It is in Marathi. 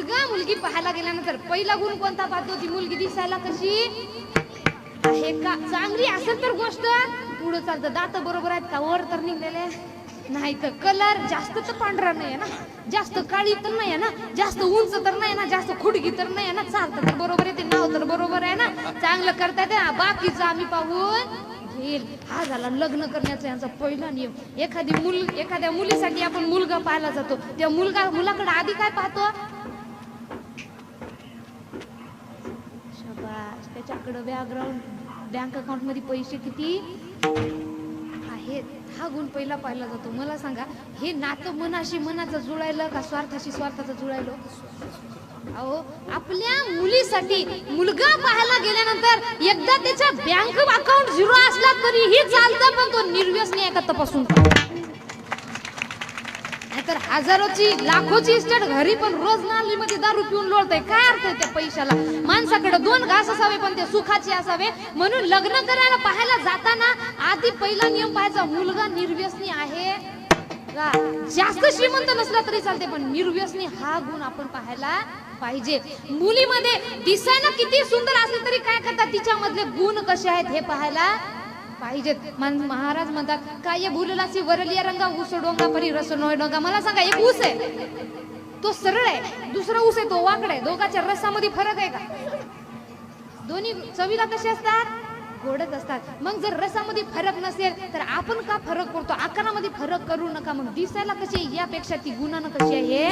मुलगा मुलगी पाहायला गेल्यानंतर पहिला गुण कोणता पाहतो? ती मुलगी दिसायला कशी आहे का? चांगली असेल तर गोष्ट पुढे चालतं. दात बरोबर आहेत का? वर तर निघलेले नाही तर कलर जास्त तर पांढरा नाही ना, जास्त काळी तर नाही ना, जास्त उंच तर नाही ना, जास्त खुडगी तर नाही ना, चालतं तर बरोबर आहे, ते नाव तर बरोबर आहे ना, चांगलं करता येते. बाकीचं आम्ही पाहून घेईल. हा झाला लग्न करण्याचा यांचा पहिला नियम. एखाद्या मुलीसाठी आपण मुलगा पाहायला जातो, त्या मुलाकडे आधी काय पाहतो? शाबास, त्याच्याकडे बॅकग्राऊंड, बँक अकाउंट मध्ये पैसे किती आहेत, हा गुण पहिला पाहिला जातो. मला सांगा, हे नातं मनाशी मनाचं जुळायलं का स्वार्थाशी स्वार्थाचं जुळायलं? अहो, आपल्या मुलीसाठी मुलगा पाहायला गेल्यानंतर एकदा त्याचा बँक अकाउंट 0 असला तरीही चालतं, पण तो निर्व्यसनी आहे का तपासून. नाहीतर हजारोची लाखोची इस्टेट घरी पण रोज नालीमध्ये दारू पिऊन लोळतय. काय अर्थ आहे त्या पैशाला? माणसाकडे 2 घास असावे पण ते सुखाचे असावे. म्हणून लग्न करायला पाहायला जाताना आधी पहिला नियम पाहायचा, मुलगा निर्व्यसनी आहे का? जास्त श्रीमंत नसला तरी चालते, पण निर्व्यसनी हा गुण आपण पाहायला पाहिजे. मुलीमध्ये दिसायला किती सुंदर असले तरी काय करतात, तिच्यामधले गुण कसे आहेत हे पाहायला पाहिजेत. महाराज म्हणतात, काय भुललासी वरलिया रंगा ऊस डोंगा परी रस नोय डोंगा. मला सांगा, एक ऊस आहे तो सरळ आहे, दुसरा ऊस आहे तो वाकडा आहे. दोघांच्या रसामध्ये फरक आहे का? दोन्ही चवीला कसे असतात? गोडच असतात. मग जर रसामध्ये फरक नसेल तर आपण का फरक करतो? आकारामध्ये फरक करू नका. मग दिसायला कशी यापेक्षा ती गुणानं कशी आहे?